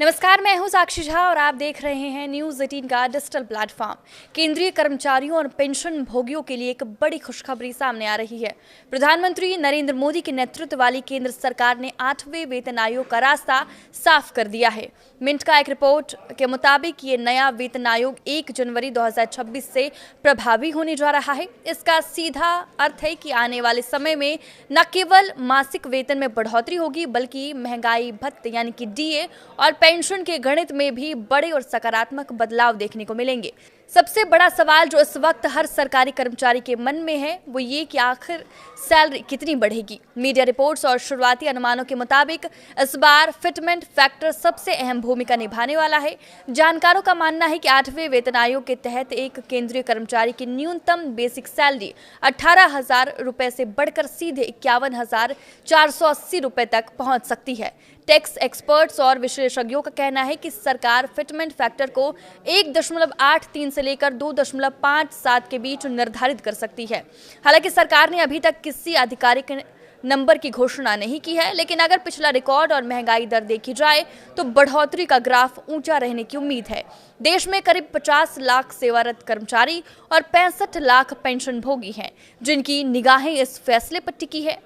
नमस्कार, मैं हूं साक्षी झा और आप देख रहे हैं न्यूज़ 18 का डिजिटल प्लेटफॉर्म। केंद्रीय कर्मचारियों और पेंशन भोगियों के लिए एक बड़ी खुशखबरी सामने आ रही है। प्रधानमंत्री नरेंद्र मोदी के नेतृत्व वाली केंद्र सरकार ने 8वें वेतन आयोग का रास्ता साफ कर दिया है। मिंट का एक रिपोर्ट के मुताबिक ये नया वेतन आयोग 1 जनवरी 2026 से प्रभावी होने जा रहा है। इसका सीधा अर्थ है कि आने वाले समय में न केवल मासिक वेतन में बढ़ोतरी होगी, बल्कि महंगाई भत्ते यानी कि डीए और पेंशन के गणित में भी बड़े और सकारात्मक बदलाव देखने को मिलेंगे। सबसे बड़ा सवाल जो इस वक्त हर सरकारी कर्मचारी के मन में है वो ये कि आखिर सैलरी कितनी बढ़ेगी। मीडिया रिपोर्ट्स और शुरुआती अनुमानों के मुताबिक इस बार फिटमेंट फैक्टर सबसे अहम भूमिका निभाने वाला है। जानकारों का मानना है कि 8वें वेतन आयोग के तहत एक केंद्रीय कर्मचारी की न्यूनतम बेसिक सैलरी 18,000 रुपए से बढ़कर सीधे 51,480 रुपए तक पहुंच सकती है। टैक्स एक्सपर्ट्स और विशेषज्ञों का कहना है कि सरकार फिटमेंट फैक्टर को 1.83 से लेकर 2.57 के बीच निर्धारित कर सकती है। हालांकि सरकार ने अभी तक किसी आधिकारिक नंबर की घोषणा नहीं की है, लेकिन अगर पिछला रिकॉर्ड और महंगाई दर देखी जाए तो बढ़ोतरी का ग्राफ ऊंचा रहने की उम्मीद है। देश में करीब 50 लाख सेवारत कर्मचारी और 65 लाख पेंशन भोगी हैं, जिनकी निगाहें इस फैसले पर टिकी है।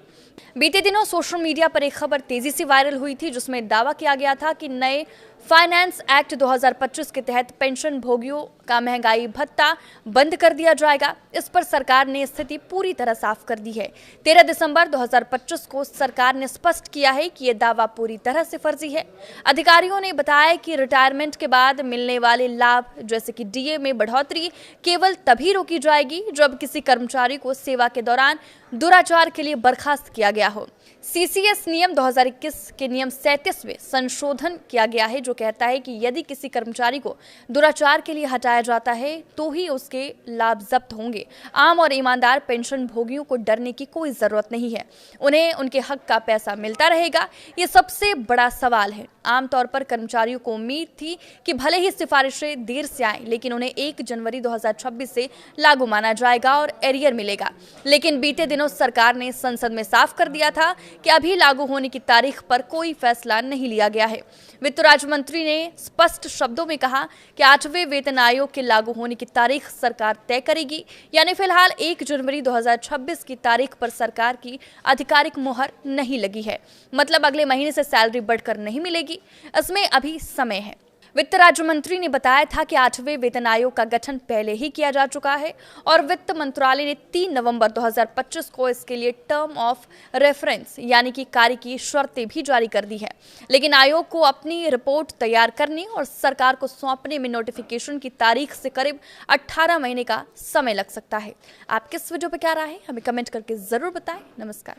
बीते दिनों सोशल मीडिया पर एक खबर तेजी से वायरल हुई थी, जिसमें दावा किया गया था कि नए फाइनेंस एक्ट 2025 के तहत पेंशन भोगियों का महंगाई भत्ता बंद कर दिया जाएगा। इस पर सरकार ने स्थिति पूरी तरह साफ कर दी है। 13 दिसंबर 2025 को सरकार ने स्पष्ट किया है कि यह दावा पूरी तरह से फर्जी है। अधिकारियों ने बताया कि रिटायरमेंट के बाद मिलने वाले लाभ जैसे कि डीए में बढ़ोतरी केवल तभी रोकी जाएगी जब किसी कर्मचारी को सेवा के दौरान दुराचार के लिए बर्खास्त किया गया हो। सीसीएस नियम 2021 के नियम 37 में संशोधन किया गया है, जो कहता है कि यदि किसी कर्मचारी को दुराचार के लिए हटाया जाता है तो ही उसके लाभ जब्त होंगे। आम और ईमानदार पेंशन भोगियों को डरने की कोई जरूरत नहीं है, उन्हें उनके हक का पैसा मिलता रहेगा। ये सबसे बड़ा सवाल है। आमतौर पर कर्मचारियों को उम्मीद थी कि भले ही सिफारिशें देर से आए, लेकिन उन्हें 1 जनवरी 2026 से लागू माना जाएगा और एरियर मिलेगा। लेकिन बीते दिनों सरकार ने संसद में साफ कर दिया था कि अभी लागू होने की तारीख पर कोई फैसला नहीं लिया गया है। वित्त राज्य मंत्री ने स्पष्ट शब्दों में कहा कि 8वें वेतन आयोग के लागू होने की तारीख सरकार तय करेगी। यानी फिलहाल 1 जनवरी 2026 की तारीख पर सरकार की आधिकारिक मुहर नहीं लगी है। मतलब अगले महीने से सैलरी बढ़कर नहीं मिलेगी, इसमें अभी समय है। वित्त राज्य मंत्री ने बताया था कि 8वें वेतन आयोग का गठन पहले ही किया जा चुका है और वित्त मंत्रालय ने 3 नवंबर 2025 को इसके लिए टर्म ऑफ रेफरेंस यानी कि कार्य की शर्तें भी जारी कर दी है। लेकिन आयोग को अपनी रिपोर्ट तैयार करने और सरकार को सौंपने में नोटिफिकेशन की तारीख से करीब 18 महीने का समय लग सकता है। आप किस वीडियो पर क्या राय है, हमें कमेंट करके जरूर बताएं। नमस्कार।